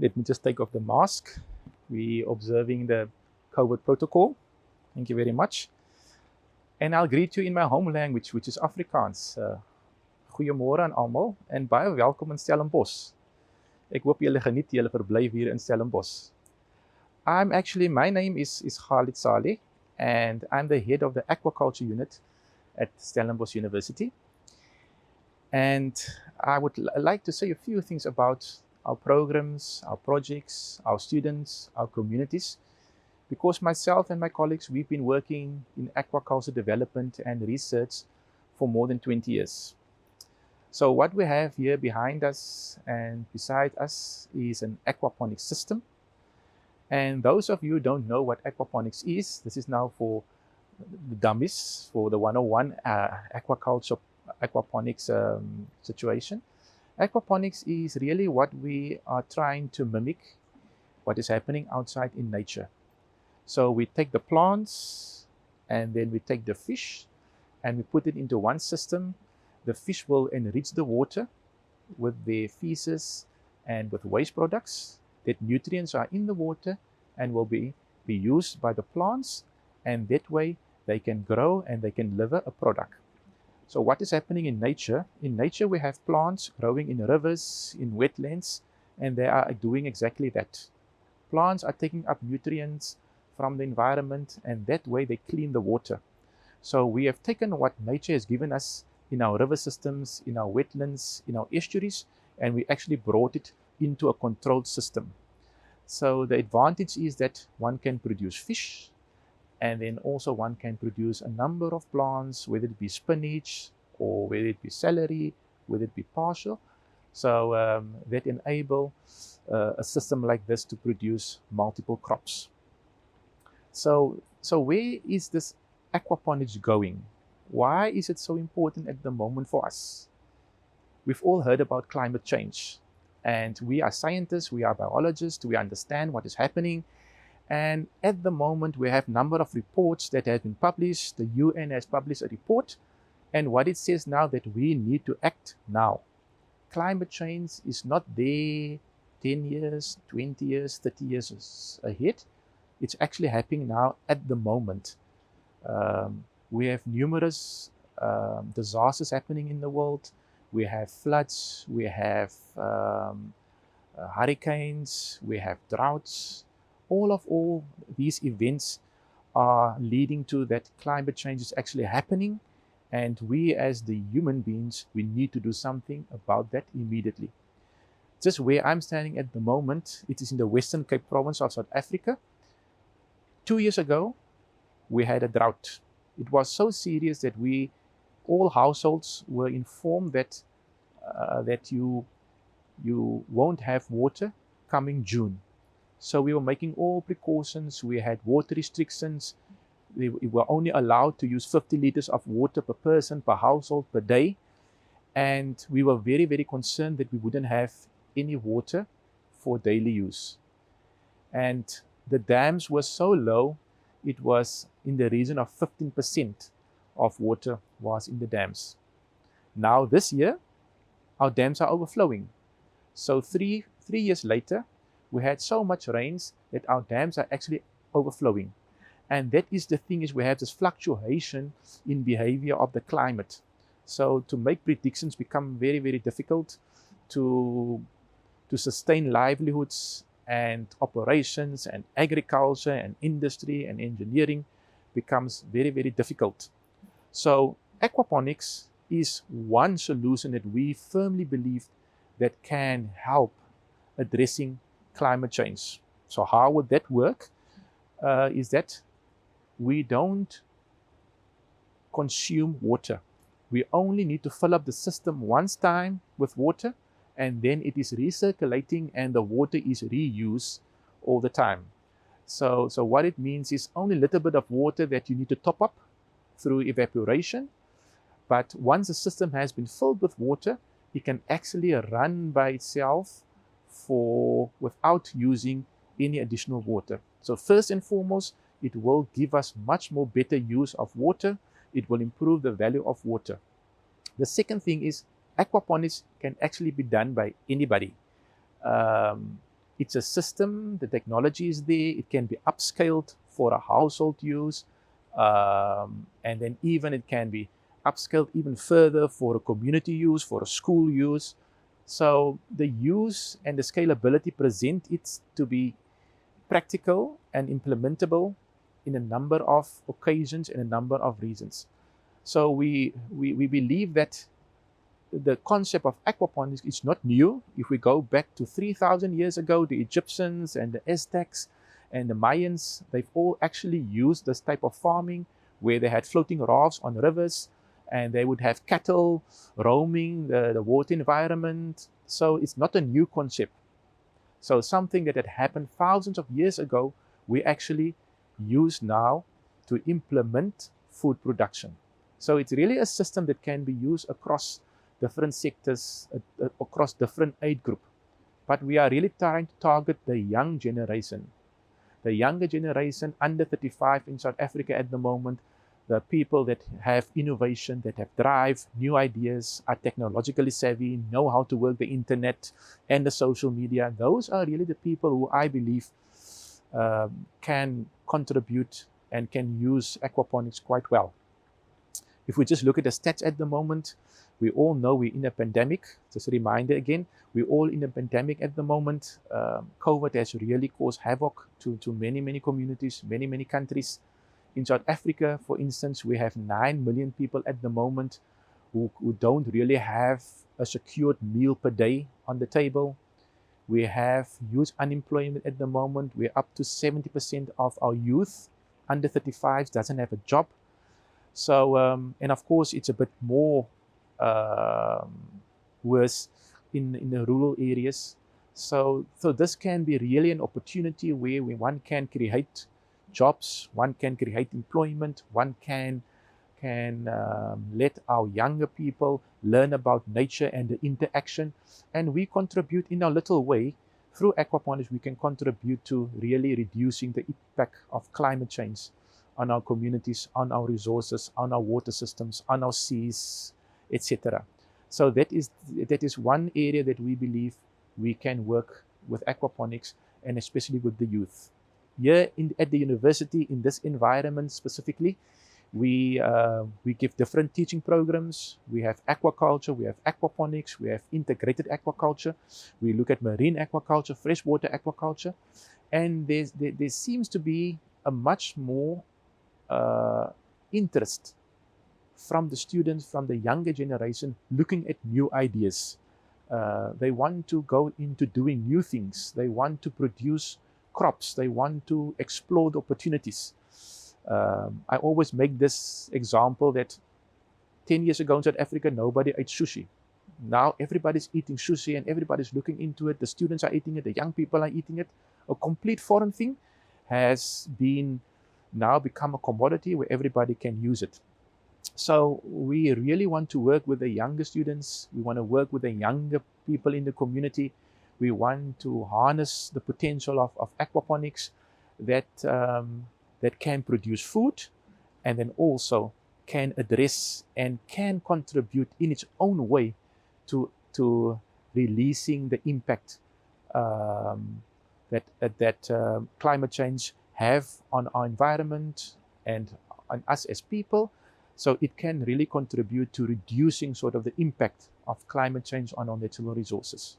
Let me just take off the mask. We're observing the COVID protocol. Thank you very much. And I'll greet you in my home language, which is Afrikaans. Goeiemôre aan almal en baie welkom in Stellenbosch. Ek hoop julle geniet julle verblyf hier in Stellenbosch. My name is Khalid Salie, and I'm the head of the aquaculture unit at Stellenbosch University. And I would like to say a few things about our programs, our projects, our students, our communities, because myself and my colleagues, we've been working in aquaculture development and research for more than 20 years. So what we have here behind us and beside us is an aquaponics system. And those of you who don't know what aquaponics is, this is now for the dummies, for the 101 aquaponics situation. Aquaponics is really what we are trying to mimic, what is happening outside in nature. So we take the plants and then we take the fish and we put it into one system. The fish will enrich the water with their feces and with waste products. That nutrients are in the water and will be used by the plants, and that way they can grow and they can deliver a product. So what is happening in nature? In nature we have plants growing in rivers, in wetlands, and they are doing exactly that. Plants are taking up nutrients from the environment, and that way they clean the water. So we have taken what nature has given us in our river systems, in our wetlands, in our estuaries, and we actually brought it into a controlled system. So the advantage is that one can produce fish, and then also one can produce a number of plants, whether it be spinach or whether it be celery, whether it be partial. So that enable a system like this to produce multiple crops. So where is this aquaponics going? Why is it so important at the moment for us? We've all heard about climate change, and we are scientists, we are biologists, we understand what is happening. And at the moment, we have a number of reports that have been published. The UN has published a report, and what it says now that we need to act now. Climate change is not there 10 years, 20 years, 30 years ahead. It's actually happening now at the moment. We have numerous disasters happening in the world. We have floods, we have hurricanes, we have droughts. All these events are leading to that climate change is actually happening, and we as the human beings, we need to do something about that immediately. Just where I'm standing at the moment, it is in the Western Cape province of South Africa. 2 years ago, we had a drought. It was so serious that all households were informed that you won't have water coming June. So we were making all precautions. We had water restrictions. We were only allowed to use 50 liters of water per person, per household, per day. And we were very, very concerned that we wouldn't have any water for daily use. And the dams were so low, it was in the region of 15% of water was in the dams. Now this year, our dams are overflowing. So three years later, we had so much rains that our dams are actually overflowing. And that is the thing, is we have this fluctuation in behavior of the climate. So to make predictions become very, very difficult. To sustain livelihoods and operations and agriculture and industry and engineering becomes very, very difficult. So aquaponics is one solution that we firmly believe that can help addressing climate change. So how would that work? Is that we don't consume water. We only need to fill up the system once time with water, and then it is recirculating and the water is reused all the time. So what it means is only a little bit of water that you need to top up through evaporation. But once the system has been filled with water, it can actually run by itself without using any additional water. So first and foremost, it will give us much more better use of water. It will improve the value of water. The second thing is aquaponics can actually be done by anybody. It's a system, the technology is there, it can be upscaled for a household use, and then even it can be upscaled even further for a community use, for a school use. So the use and the scalability present it to be practical and implementable in a number of occasions and a number of reasons. So we believe that the concept of aquaponics is not new. If we go back to 3,000 years ago, the Egyptians and the Aztecs and the Mayans, they've all actually used this type of farming where they had floating rafts on rivers and they would have cattle roaming the water environment. So it's not a new concept. So something that had happened thousands of years ago, we actually use now to implement food production. So it's really a system that can be used across different sectors, across different age group. But we are really trying to target the young generation. The younger generation under 35 in South Africa at the moment, the people that have innovation, that have drive, new ideas, are technologically savvy, know how to work the internet and the social media. Those are really the people who I believe can contribute and can use aquaponics quite well. If we just look at the stats at the moment, we all know we're in a pandemic. Just a reminder again, we're all in a pandemic at the moment. COVID has really caused havoc to many, many communities, many, many countries. In South Africa, for instance, we have 9 million people at the moment who don't really have a secured meal per day on the table. We have huge unemployment at the moment. We're up to 70% of our youth under 35 doesn't have a job. So, and of course, it's a bit more worse in the rural areas. So this can be really an opportunity where one can create jobs, one can create employment, one can let our younger people learn about nature and the interaction, and we contribute in our little way. Through aquaponics, we can contribute to really reducing the impact of climate change on our communities, on our resources, on our water systems, on our seas, etc. So that is one area that we believe we can work with aquaponics, and especially with the youth. Here at the university, in this environment specifically, we give different teaching programs. We have aquaculture, we have aquaponics, we have integrated aquaculture. We look at marine aquaculture, freshwater aquaculture, and there seems to be a much more interest from the students, from the younger generation, looking at new ideas. They want to go into doing new things. They want to produce crops. They want to explore the opportunities. I always make this example that 10 years ago in South Africa, nobody ate sushi. Now everybody's eating sushi and everybody's looking into it. The students are eating it. The young people are eating it. A complete foreign thing has now become a commodity where everybody can use it. So we really want to work with the younger students. We want to work with the younger people in the community. We want to harness the potential of aquaponics that can produce food, and then also can address and can contribute in its own way to releasing the impact that climate change have on our environment and on us as people. So it can really contribute to reducing sort of the impact of climate change on our natural resources.